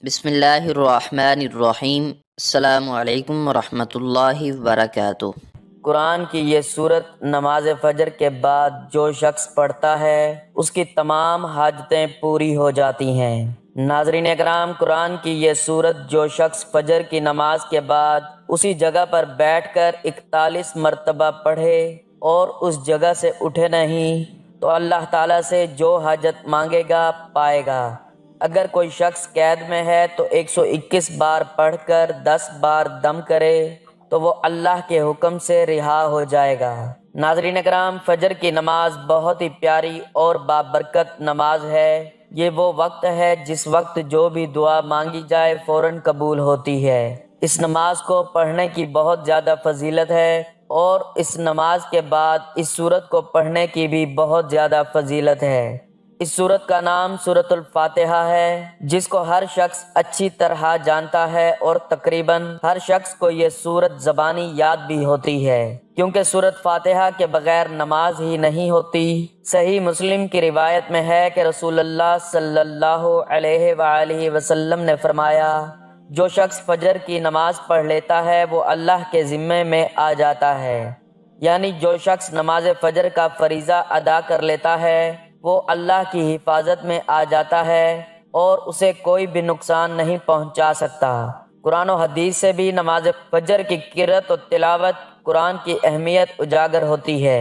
بسم اللہ الرحمن الرحیم۔ السلام علیکم ورحمۃ اللہ وبرکاتہ۔ قرآن کی یہ سورت نماز فجر کے بعد جو شخص پڑھتا ہے اس کی تمام حاجتیں پوری ہو جاتی ہیں۔ ناظرین اکرام، قرآن کی یہ سورت جو شخص فجر کی نماز کے بعد اسی جگہ پر بیٹھ کر 41 مرتبہ پڑھے اور اس جگہ سے اٹھے نہیں تو اللہ تعالیٰ سے جو حاجت مانگے گا پائے گا۔ اگر کوئی شخص قید میں ہے تو 121 بار پڑھ کر 10 بار دم کرے تو وہ اللہ کے حکم سے رہا ہو جائے گا۔ ناظرین اکرام، فجر کی نماز بہت ہی پیاری اور بابرکت نماز ہے۔ یہ وہ وقت ہے جس وقت جو بھی دعا مانگی جائے فوراً قبول ہوتی ہے۔ اس نماز کو پڑھنے کی بہت زیادہ فضیلت ہے اور اس نماز کے بعد اس سورت کو پڑھنے کی بھی بہت زیادہ فضیلت ہے۔ اس سورت کا نام سورۃ الفاتحہ ہے، جس کو ہر شخص اچھی طرح جانتا ہے اور تقریباً ہر شخص کو یہ سورت زبانی یاد بھی ہوتی ہے، کیونکہ سورۃ فاتحہ کے بغیر نماز ہی نہیں ہوتی۔ صحیح مسلم کی روایت میں ہے کہ رسول اللہ صلی اللہ علیہ وآلہ وسلم نے فرمایا، جو شخص فجر کی نماز پڑھ لیتا ہے وہ اللہ کے ذمے میں آ جاتا ہے، یعنی جو شخص نماز فجر کا فریضہ ادا کر لیتا ہے وہ اللہ کی حفاظت میں آ جاتا ہے اور اسے کوئی بھی نقصان نہیں پہنچا سکتا۔ قرآن و حدیث سے بھی نماز فجر کی قرأت و تلاوت قرآن کی اہمیت اجاگر ہوتی ہے،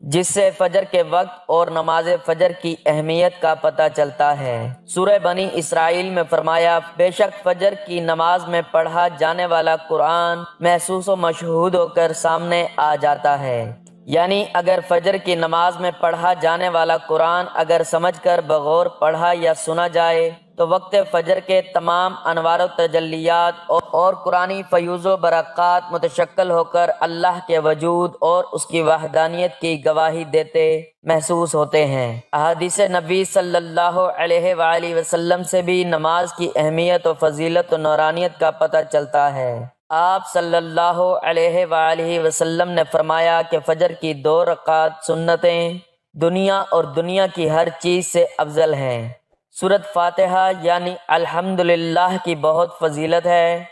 جس سے فجر کے وقت اور نماز فجر کی اہمیت کا پتہ چلتا ہے۔ سورہ بنی اسرائیل میں فرمایا، بے شک فجر کی نماز میں پڑھا جانے والا قرآن محسوس و مشہود ہو کر سامنے آ جاتا ہے، یعنی اگر فجر کی نماز میں پڑھا جانے والا قرآن اگر سمجھ کر بغور پڑھا یا سنا جائے تو وقت فجر کے تمام انوار و تجلیات اور قرآنی فیوز و برکات متشکل ہو کر اللہ کے وجود اور اس کی وحدانیت کی گواہی دیتے محسوس ہوتے ہیں۔ احادیث نبی صلی اللہ علیہ وآلہ وسلم سے بھی نماز کی اہمیت و فضیلت و نورانیت کا پتہ چلتا ہے۔ آپ صلی اللہ علیہ وآلہ وسلم نے فرمایا کہ فجر کی 2 رکعات سنتیں دنیا اور دنیا کی ہر چیز سے افضل ہیں۔ سورۃ فاتحہ یعنی الحمدللہ کی بہت فضیلت ہے،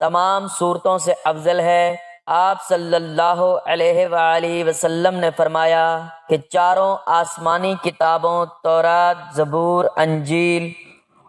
تمام سورتوں سے افضل ہے۔ آپ صلی اللہ علیہ وآلہ وسلم نے فرمایا کہ 4 آسمانی کتابوں تورات، زبور، انجیل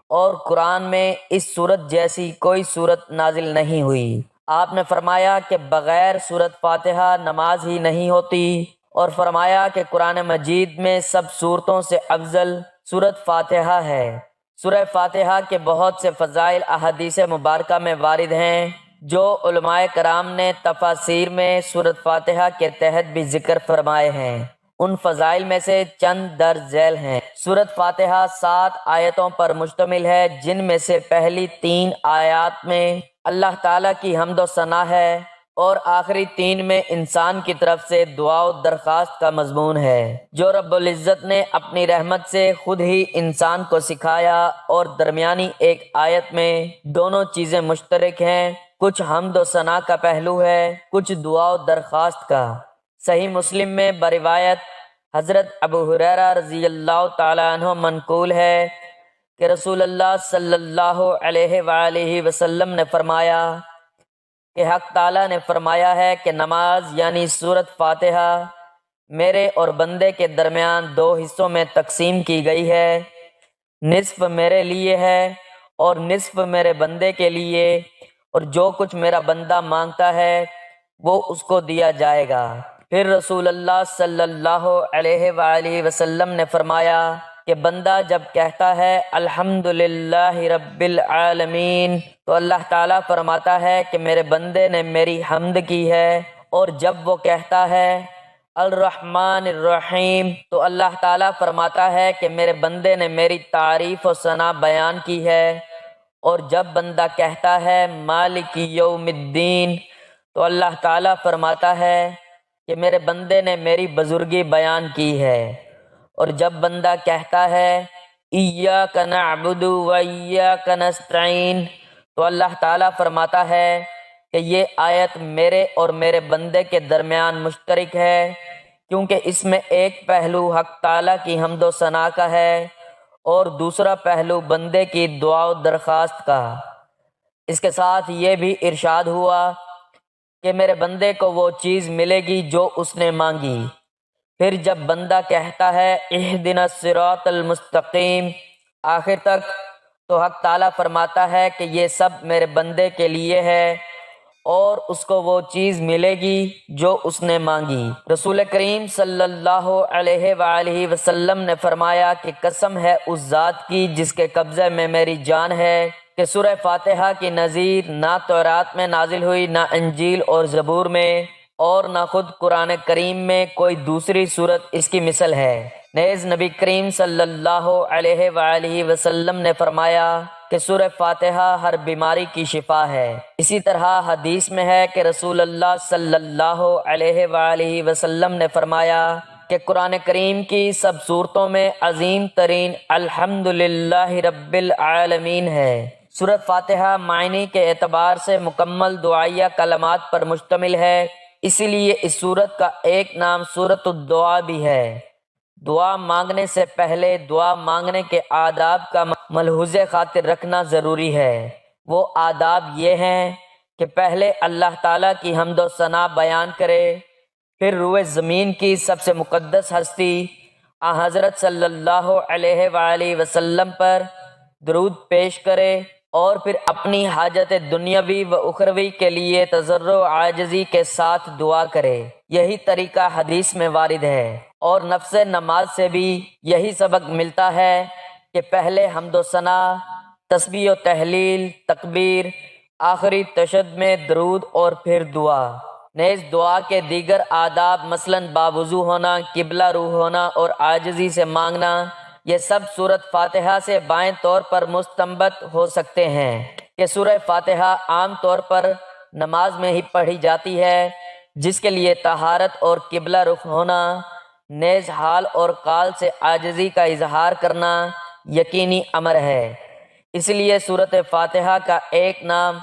اور قرآن میں اس سورت جیسی کوئی سورت نازل نہیں ہوئی۔ آپ نے فرمایا کہ بغیر سورت فاتحہ نماز ہی نہیں ہوتی، اور فرمایا کہ قرآن مجید میں سب سورتوں سے افضل سورت فاتحہ ہے۔ سورہ فاتحہ کے بہت سے فضائل احادیث مبارکہ میں وارد ہیں، جو علماء کرام نے تفاسیر میں سورت فاتحہ کے تحت بھی ذکر فرمائے ہیں۔ ان فضائل میں سے چند درج ذیل ہیں۔ سورۃ فاتحہ 7 آیتوں پر مشتمل ہے، جن میں سے پہلی 3 آیات میں اللہ تعالیٰ کی حمد و ثنا ہے اور آخری 3 میں انسان کی طرف سے دعا و درخواست کا مضمون ہے، جو رب العزت نے اپنی رحمت سے خود ہی انسان کو سکھایا، اور درمیانی ایک آیت میں دونوں چیزیں مشترک ہیں، کچھ حمد و ثنا کا پہلو ہے، کچھ دعا و درخواست کا۔ صحیح مسلم میں بروایت حضرت ابو ہریرہ رضی اللہ تعالیٰ عنہ منقول ہے کہ رسول اللہ صلی اللہ علیہ وآلہ وسلم نے فرمایا کہ حق تعالیٰ نے فرمایا ہے کہ نماز یعنی سورۃ فاتحہ میرے اور بندے کے درمیان 2 حصوں میں تقسیم کی گئی ہے، نصف میرے لیے ہے اور نصف میرے بندے کے لیے، اور جو کچھ میرا بندہ مانگتا ہے وہ اس کو دیا جائے گا۔ پھر رسول اللہ صلی اللہ علیہ وآلہ وسلم نے فرمایا کہ بندہ جب کہتا ہے الحمدللہ رب العالمین تو اللہ تعالیٰ فرماتا ہے کہ میرے بندے نے میری حمد کی ہے، اور جب وہ کہتا ہے الرحمن الرحیم تو اللہ تعالیٰ فرماتا ہے کہ میرے بندے نے میری تعریف و ثنا بیان کی ہے، اور جب بندہ کہتا ہے مالک یوم الدین تو اللہ تعالیٰ فرماتا ہے کہ میرے بندے نے میری بزرگی بیان کی ہے، اور جب بندہ کہتا ہے ایاک نعبد و ایاک نستعین تو اللہ تعالیٰ فرماتا ہے کہ یہ آیت میرے اور میرے بندے کے درمیان مشترک ہے، کیونکہ اس میں ایک پہلو حق تعالیٰ کی حمد و ثنا کا ہے اور دوسرا پہلو بندے کی دعا و درخواست کا۔ اس کے ساتھ یہ بھی ارشاد ہوا کہ میرے بندے کو وہ چیز ملے گی جو اس نے مانگی۔ پھر جب بندہ کہتا ہے اہدنا الصراط المستقیم آخر تک، تو حق تعالیٰ فرماتا ہے کہ یہ سب میرے بندے کے لیے ہے اور اس کو وہ چیز ملے گی جو اس نے مانگی۔ رسول کریم صلی اللہ علیہ وآلہ وسلم نے فرمایا کہ قسم ہے اس ذات کی جس کے قبضے میں میری جان ہے کہ سورہ فاتحہ کی نظیر نہ تورات میں نازل ہوئی، نہ انجیل اور زبور میں، اور نہ خود قرآن کریم میں کوئی دوسری سورت اس کی مثل ہے۔ نیز نبی کریم صلی اللہ علیہ وآلہ وسلم نے فرمایا کہ سورہ فاتحہ ہر بیماری کی شفا ہے۔ اسی طرح حدیث میں ہے کہ رسول اللہ صلی اللہ علیہ وآلہ وسلم نے فرمایا کہ قرآن کریم کی سب سورتوں میں عظیم ترین الحمدللہ رب العالمین ہے۔ سورۃ فاتحہ معنی کے اعتبار سے مکمل دعائیہ کلمات پر مشتمل ہے، اسی لیے اس سورت کا ایک نام سورۃ الدعا بھی ہے۔ دعا مانگنے سے پہلے دعا مانگنے کے آداب کا ملحوظ خاطر رکھنا ضروری ہے۔ وہ آداب یہ ہیں کہ پہلے اللہ تعالیٰ کی حمد و ثنا بیان کرے، پھر روئے زمین کی سب سے مقدس ہستی حضرت صلی اللہ علیہ وآلہ وسلم پر درود پیش کرے، اور پھر اپنی حاجت دنیاوی و اخروی کے لیے تضرع و عاجزی کے ساتھ دعا کرے۔ یہی طریقہ حدیث میں وارد ہے، اور نفس نماز سے بھی یہی سبق ملتا ہے کہ پہلے حمد و ثنا، تسبیح و تحلیل، تکبیر، آخری تشہد میں درود اور پھر دعا۔ نیز دعا کے دیگر آداب مثلاً باوضو ہونا، قبلہ رو ہونا اور عاجزی سے مانگنا، یہ سب سورۃ فاتحہ سے بائیں طور پر مستنبط ہو سکتے ہیں کہ سورہ فاتحہ عام طور پر نماز میں ہی پڑھی جاتی ہے، جس کے لیے طہارت اور قبلہ رخ ہونا، نیز حال اور قال سے عاجزی کا اظہار کرنا یقینی امر ہے۔ اس لیے سورۃ فاتحہ کا ایک نام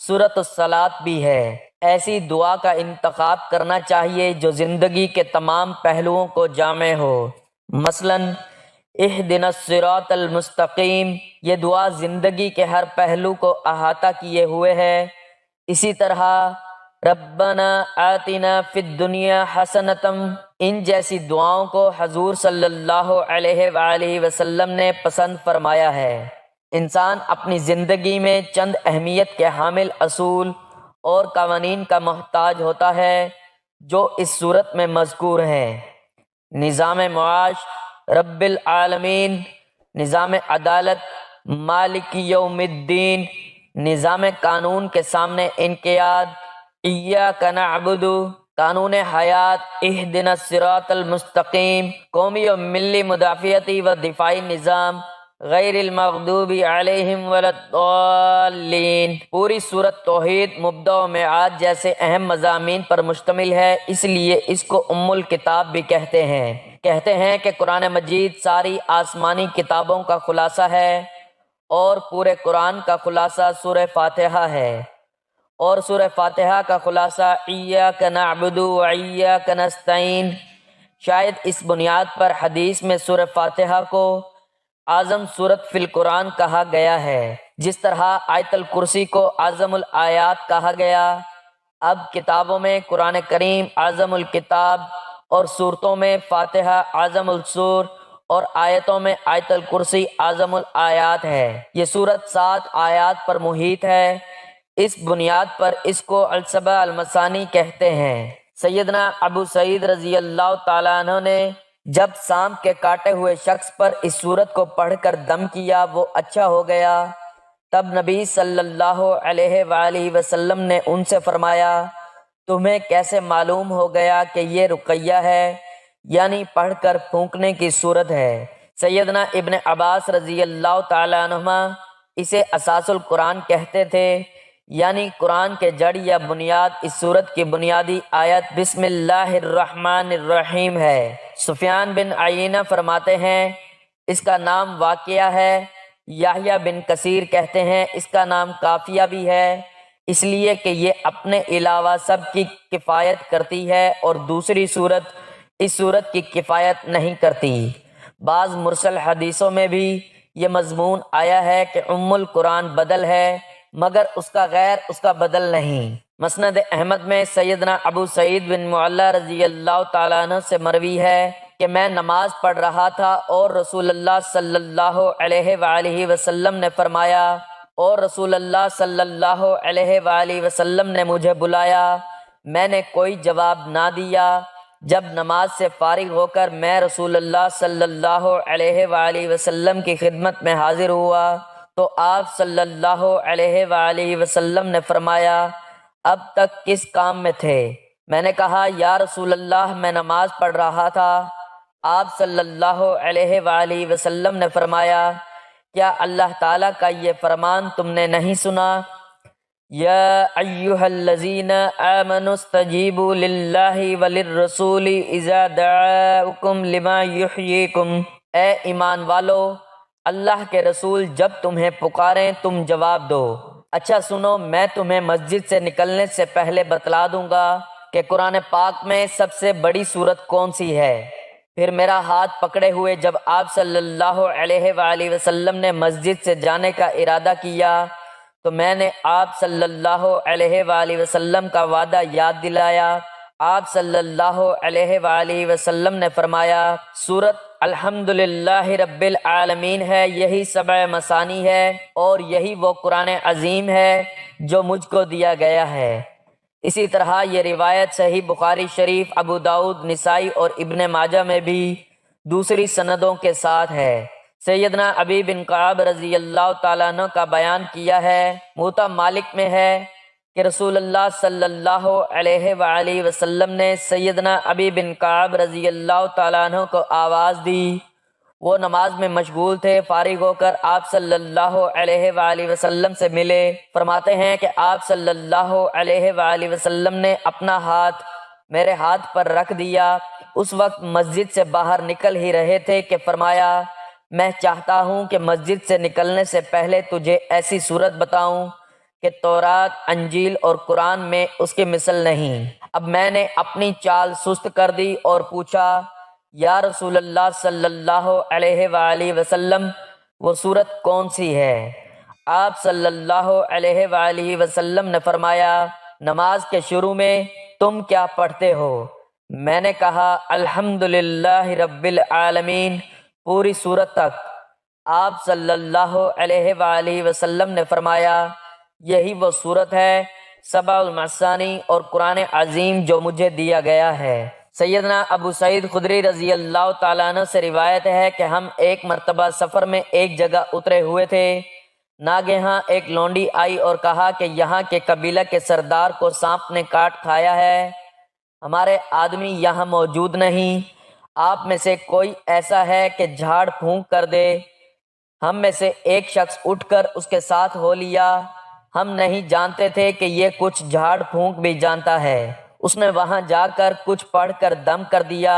سورۃ الصلاۃ بھی ہے۔ ایسی دعا کا انتخاب کرنا چاہیے جو زندگی کے تمام پہلوؤں کو جامع ہو۔ مثلاً اہدنا الصراط المستقیم، یہ دعا زندگی کے ہر پہلو کو احاطہ کیے ہوئے ہے۔ اسی طرح ربنا آتنا فی الدنیا حسنۃ، ان جیسی دعاؤں کو حضور صلی اللہ علیہ وآلہ وسلم نے پسند فرمایا ہے۔ انسان اپنی زندگی میں چند اہمیت کے حامل اصول اور قوانین کا محتاج ہوتا ہے جو اس صورت میں مذکور ہیں: نظام معاش رب العالمین، نظام عدالت مالک یوم الدین، نظام قانون کے سامنے انقیاد ایاک نعبد، قانون حیات اہدنا الصراط المستقیم، قومی و ملی مدافعتی و دفاعی نظام غیر المغضوب علیہم ولا الضالین۔ پوری سورت توحید، مبدأ و معاد جیسے اہم مضامین پر مشتمل ہے، اس لیے اس کو ام الکتاب بھی کہتے ہیں کہ قرآن مجید ساری آسمانی کتابوں کا خلاصہ ہے، اور پورے قرآن کا خلاصہ سورہ فاتحہ ہے، اور سورہ فاتحہ کا خلاصہ ایاک نعبد و ایاک نستعین۔ شاید اس بنیاد پر حدیث میں سورہ فاتحہ کو اعظم سورت فی القرآن کہا گیا ہے، جس طرح آیت الکرسی کو اعظم الآیات کہا گیا۔ اب کتابوں میں قرآن کریم اعظم الکتاب، اور صورتوں میں فاتحہ اعظم السور، اور آیتوں میں آیت الکرسی اعظم الآیات ہے۔ یہ سورت 7 آیات پر محیط ہے، اس بنیاد پر اس کو السبع المثانی کہتے ہیں۔ سیدنا ابو سعید رضی اللہ تعالیٰ عنہ نے جب سانپ کے کاٹے ہوئے شخص پر اس سورت کو پڑھ کر دم کیا وہ اچھا ہو گیا، تب نبی صلی اللہ علیہ وآلہ وسلم نے ان سے فرمایا تمہیں کیسے معلوم ہو گیا کہ یہ رقیہ ہے، یعنی پڑھ کر پھونکنے کی صورت ہے۔ سیدنا ابن عباس رضی اللہ تعالیٰ عنہما اسے اساس القرآن کہتے تھے، یعنی قرآن کے جڑ یا بنیاد۔ اس صورت کی بنیادی آیت بسم اللہ الرحمن الرحیم ہے۔ سفیان بن عیینہ فرماتے ہیں اس کا نام واقعہ ہے۔ یحییٰ بن کثیر کہتے ہیں اس کا نام کافیہ بھی ہے، اس لیے کہ یہ اپنے علاوہ سب کی کفایت کرتی ہے اور دوسری صورت اس صورت کی کفایت نہیں کرتی۔ بعض مرسل حدیثوں میں بھی یہ مضمون آیا ہے کہ ام القرآن بدل ہے مگر اس کا غیر اس کا بدل نہیں۔ مسند احمد میں سیدنا ابو سعید بن معلا رضی اللہ تعالیٰ عنہ سے مروی ہے کہ میں نماز پڑھ رہا تھا اور رسول اللہ صلی اللہ علیہ وآلہ وسلم نے فرمایا، اور رسول اللہ صلی اللہ علیہ وآلہ وسلم نے مجھے بلایا، میں نے کوئی جواب نہ دیا۔ جب نماز سے فارغ ہو کر میں رسول اللہ صلی اللہ علیہ وآلہ وسلم کی خدمت میں حاضر ہوا تو آپ صلی اللہ علیہ وآلہ وسلم نے فرمایا، اب تک کس کام میں تھے؟ میں نے کہا، یا رسول اللہ میں نماز پڑھ رہا تھا۔ آپ صلی اللہ علیہ وآلہ وسلم نے فرمایا، کیا اللہ تعالیٰ کا یہ فرمان تم نے نہیں سنا؟ یا ایھا الذین آمنوا استجیبوا للہ وللرسول اذا دعاکم لما یحییکم، اے ایمان والو، اللہ کے رسول جب تمہیں پکاریں تم جواب دو۔ اچھا سنو، میں تمہیں مسجد سے نکلنے سے پہلے بتلا دوں گا کہ قرآن پاک میں سب سے بڑی سورت کون سی ہے۔ پھر میرا ہاتھ پکڑے ہوئے جب آپ صلی اللہ علیہ وآلہ وسلم نے مسجد سے جانے کا ارادہ کیا تو میں نے آپ صلی اللہ علیہ وآلہ وسلم کا وعدہ یاد دلایا۔ آپ صلی اللہ علیہ وآلہ وسلم نے فرمایا، سورت الحمدللہ رب العالمین ہے، یہی سبع مثانی ہے اور یہی وہ قرآن عظیم ہے جو مجھ کو دیا گیا ہے۔ اسی طرح یہ روایت صحیح بخاری شریف، ابو داؤد، نسائی اور ابن ماجہ میں بھی دوسری سندوں کے ساتھ ہے۔ سیدنا ابی بن کعب رضی اللہ تعالیٰ عنہ کا بیان کیا ہے، موطا مالک میں ہے کہ رسول اللہ صلی اللہ علیہ وآلہ وسلم نے سیدنا ابی بن کعب رضی اللہ تعالیٰ عنہ کو آواز دی۔ وہ نماز میں مشغول تھے، فارغ ہو کر آپ صلی اللہ علیہ وآلہ وسلم سے ملے۔ فرماتے ہیں کہ آپ صلی اللہ علیہ وآلہ وسلم نے اپنا ہاتھ میرے ہاتھ پر رکھ دیا۔ اس وقت مسجد سے باہر نکل ہی رہے تھے کہ فرمایا، میں چاہتا ہوں کہ مسجد سے نکلنے سے پہلے تجھے ایسی صورت بتاؤں کہ تورات، انجیل اور قرآن میں اس کی مثل نہیں۔ اب میں نے اپنی چال سست کر دی اور پوچھا، یا رسول اللہ صلی اللہ علیہ وآلہ وسلم وہ صورت کون سی ہے؟ آپ صلی اللہ علیہ وآلہ وسلم نے فرمایا، نماز کے شروع میں تم کیا پڑھتے ہو؟ میں نے کہا، الحمدللہ رب العالمین، پوری سورت تک۔ آپ صلی اللہ علیہ وآلہ وسلم نے فرمایا، یہی وہ صورت ہے سبع المثانی اور قرآن عظیم جو مجھے دیا گیا ہے۔ سیدنا ابو سعید خدری رضی اللہ تعالیٰ عنہ سے روایت ہے کہ ہم ایک مرتبہ سفر میں ایک جگہ اترے ہوئے تھے، ناگہاں ایک لونڈی آئی اور کہا کہ یہاں کے قبیلہ کے سردار کو سانپ نے کاٹ کھایا ہے، ہمارے آدمی یہاں موجود نہیں، آپ میں سے کوئی ایسا ہے کہ جھاڑ پھونک کر دے۔ ہم میں سے ایک شخص اٹھ کر اس کے ساتھ ہو لیا۔ ہم نہیں جانتے تھے کہ یہ کچھ جھاڑ پھونک بھی جانتا ہے۔ اس نے وہاں جا کر کچھ پڑھ کر دم کر دیا۔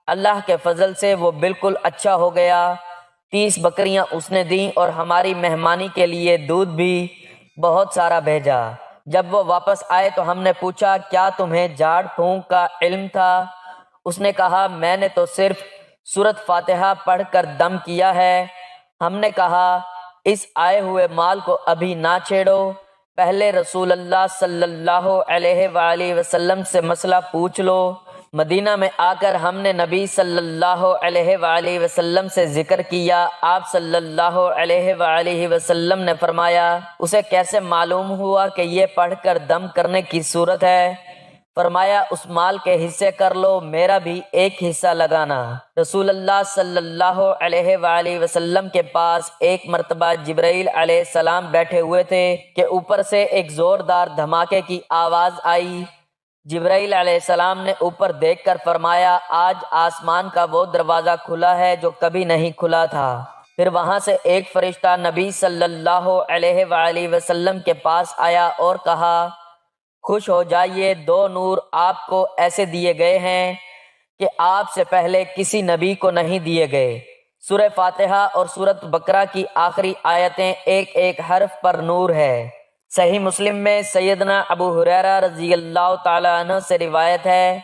اللہ کے فضل سے وہ بالکل اچھا ہو گیا۔ 30 بکریاں اس نے دیں اور ہماری مہمانی کے لیے دودھ بھی بہت سارا بھیجا۔ جب وہ واپس آئے تو ہم نے پوچھا، کیا تمہیں جھاڑ پھونک کا علم تھا؟ اس نے کہا، میں نے تو صرف سورۃ فاتحہ پڑھ کر دم کیا ہے۔ ہم نے کہا، اس آئے ہوئے مال کو ابھی نہ چھیڑو، پہلے رسول اللہ صلی اللہ علیہ وآلہ وسلم سے مسئلہ پوچھ لو۔ مدینہ میں آ کر ہم نے نبی صلی اللہ علیہ وآلہ وسلم سے ذکر کیا۔ آپ صلی اللہ علیہ وآلہ وسلم نے فرمایا، اسے کیسے معلوم ہوا کہ یہ پڑھ کر دم کرنے کی صورت ہے؟ فرمایا، اس مال کے حصے کر لو، میرا بھی ایک حصہ لگانا۔ رسول اللہ صلی اللہ علیہ وآلہ وسلم کے پاس ایک مرتبہ جبرائیل علیہ السلام بیٹھے ہوئے تھے کہ اوپر سے ایک زوردار دھماکے کی آواز آئی۔ جبرائیل علیہ السلام نے اوپر دیکھ کر فرمایا، آج آسمان کا وہ دروازہ کھلا ہے جو کبھی نہیں کھلا تھا۔ پھر وہاں سے ایک فرشتہ نبی صلی اللہ علیہ وآلہ وسلم کے پاس آیا اور کہا، خوش ہو جائیے، 2 نور آپ کو ایسے دیے گئے ہیں کہ آپ سے پہلے کسی نبی کو نہیں دیے گئے۔ سورہ فاتحہ اور سورۃ بقرہ کی آخری آیتیں ایک ایک حرف پر نور ہے۔ صحیح مسلم میں سیدنا ابو ہریرہ رضی اللہ تعالیٰ عنہ سے روایت ہے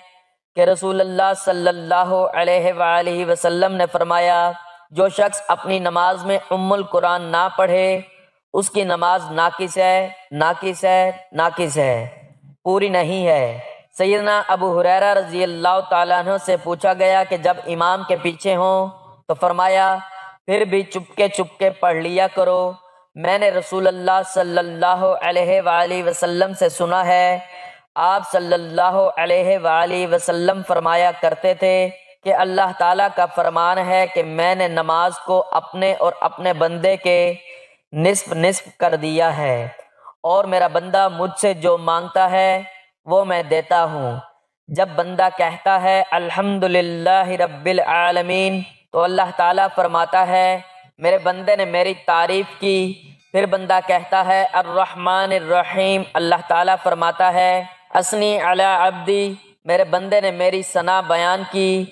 کہ رسول اللہ صلی اللہ علیہ وآلہ وسلم نے فرمایا، جو شخص اپنی نماز میں القرآن نہ پڑھے اس کی نماز ناقص ہے، ناقص ہے، ناقص ہے، پوری نہیں ہے۔ سیدنا ابو ہریرہ رضی اللہ تعالیٰ عنہ سے پوچھا گیا کہ جب امام کے پیچھے ہوں تو فرمایا پھر بھی چپکے چپکے پڑھ لیا کرو، میں نے رسول اللہ صلی اللہ علیہ وآلہ وسلم سے سنا ہے، آپ صلی اللہ علیہ وآلہ وسلم فرمایا کرتے تھے کہ اللہ تعالیٰ کا فرمان ہے کہ میں نے نماز کو اپنے اور اپنے بندے کے نصف نصف کر دیا ہے، اور میرا بندہ مجھ سے جو مانگتا ہے وہ میں دیتا ہوں۔ جب بندہ کہتا ہے الحمدللہ رب العالمین تو اللہ تعالیٰ فرماتا ہے میرے بندے نے میری تعریف کی۔ پھر بندہ کہتا ہے الرحمن الرحیم، اللہ تعالیٰ فرماتا ہے اثنی علی عبدی، میرے بندے نے میری ثنا بیان کی۔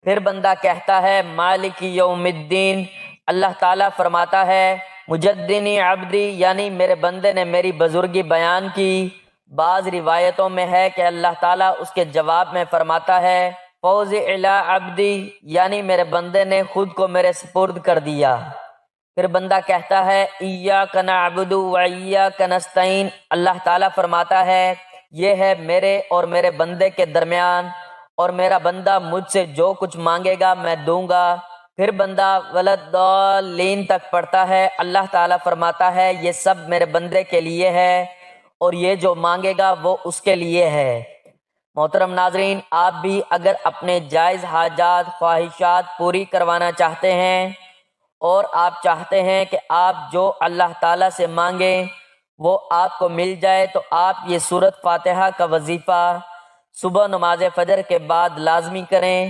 پھر بندہ کہتا ہے مالک یوم الدین، اللہ تعالیٰ فرماتا ہے مجدنی عبدی، یعنی میرے بندے نے میری بزرگی بیان کی۔ بعض روایتوں میں ہے کہ اللہ تعالیٰ اس کے جواب میں فرماتا ہے فوز الی عبدی، یعنی میرے بندے نے خود کو میرے سپرد کر دیا۔ پھر بندہ کہتا ہے ایاک نعبد و ایاک نستعین، اللہ تعالیٰ فرماتا ہے یہ ہے میرے اور میرے بندے کے درمیان، اور میرا بندہ مجھ سے جو کچھ مانگے گا میں دوں گا۔ پھر بندہ ولضالین تک پڑھتا ہے، اللہ تعالیٰ فرماتا ہے یہ سب میرے بندے کے لیے ہے اور یہ جو مانگے گا وہ اس کے لیے ہے۔ محترم ناظرین، آپ بھی اگر اپنے جائز حاجات خواہشات پوری کروانا چاہتے ہیں اور آپ چاہتے ہیں کہ آپ جو اللہ تعالیٰ سے مانگیں وہ آپ کو مل جائے تو آپ یہ سورۃ فاتحہ کا وظیفہ صبح نماز فجر کے بعد لازمی کریں۔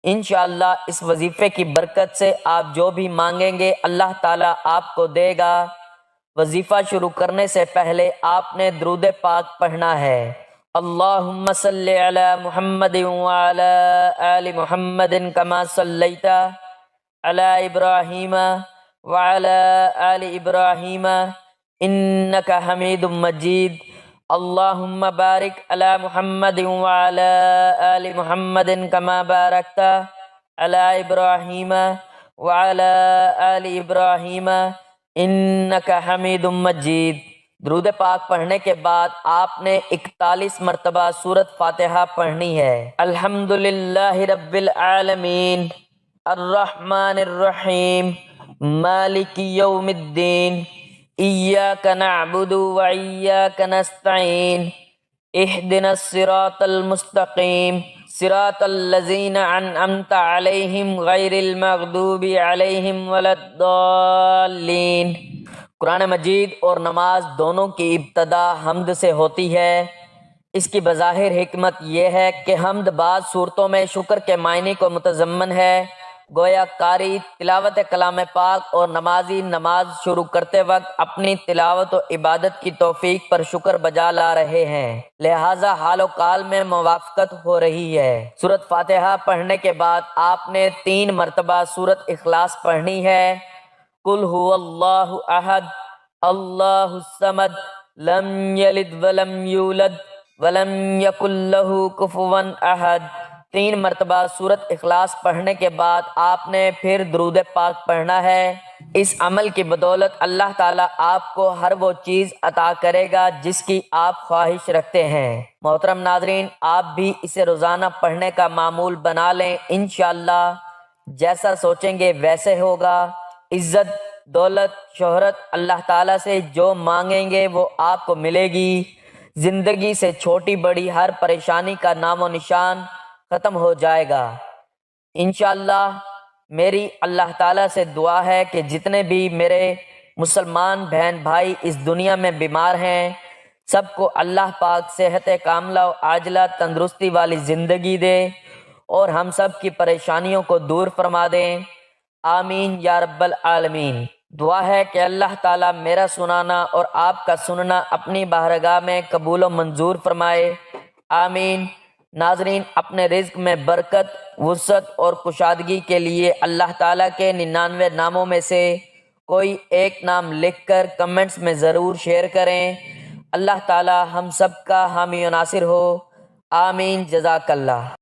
انشاءاللہ اس وظیفے کی برکت سے آپ جو بھی مانگیں گے اللہ تعالیٰ آپ کو دے گا۔ وظیفہ شروع کرنے سے پہلے آپ نے درود پاک پڑھنا ہے۔ اللہم صلی علی محمد وعلی آل محمد کما صلیت علی ابراہیم وعلی آل ابراہیم انک حمید مجید۔ اللہم بارک علی محمد وعلی آل محمد کما بارکت علی ابراہیم وعلی آل ابراہیم انک حمید مجید۔ درود پاک پڑھنے کے بعد آپ نے 41 مرتبہ سورۃ فاتحہ پڑھنی ہے۔ الحمدللہ رب العالمین الرحمن الرحیم مالک یوم الدین ایاک نعبد و ایاک نستعین اہدنا الصراط المستقیم صراط الذین انعمت علیہم غیر المغضوب علیہم ولا الضالین۔ قرآن مجید اور نماز دونوں کی ابتدا حمد سے ہوتی ہے۔ اس کی بظاہر حکمت یہ ہے کہ حمد بعض صورتوں میں شکر کے معنی کو متضمن ہے، گویا قاری تلاوت کلام پاک اور نمازی نماز شروع کرتے وقت اپنی تلاوت و عبادت کی توفیق پر شکر بجا لا رہے ہیں، لہٰذا حال و قال میں موافقت ہو رہی ہے۔ سورۃ فاتحہ پڑھنے کے بعد آپ نے 3 مرتبہ سورۃ اخلاص پڑھنی ہے۔ قل هو اللہ احد اللہ الصمد لم یلد ولم یولد ولم یکن لہ کفوا احد۔ 3 مرتبہ سورۃ اخلاص پڑھنے کے بعد آپ نے پھر درود پاک پڑھنا ہے۔ اس عمل کی بدولت اللہ تعالیٰ آپ کو ہر وہ چیز عطا کرے گا جس کی آپ خواہش رکھتے ہیں۔ محترم ناظرین، آپ بھی اسے روزانہ پڑھنے کا معمول بنا لیں، انشاءاللہ جیسا سوچیں گے ویسے ہوگا۔ عزت، دولت، شہرت اللہ تعالیٰ سے جو مانگیں گے وہ آپ کو ملے گی۔ زندگی سے چھوٹی بڑی ہر پریشانی کا نام و نشان ختم ہو جائے گا انشاءاللہ۔ میری اللہ تعالیٰ سے دعا ہے کہ جتنے بھی میرے مسلمان بہن بھائی اس دنیا میں بیمار ہیں سب کو اللہ پاک صحت کاملہ و عاجلہ تندرستی والی زندگی دے اور ہم سب کی پریشانیوں کو دور فرما دیں، آمین یا رب العالمین۔ دعا ہے کہ اللہ تعالیٰ میرا سنانا اور آپ کا سننا اپنی بارگاہ میں قبول و منظور فرمائے، آمین۔ ناظرین، اپنے رزق میں برکت، وسعت اور کشادگی کے لیے اللہ تعالیٰ کے 99 ناموں میں سے کوئی ایک نام لکھ کر کمنٹس میں ضرور شیئر کریں۔ اللہ تعالیٰ ہم سب کا حامی و ناصر ہو، آمین۔ جزاک اللہ۔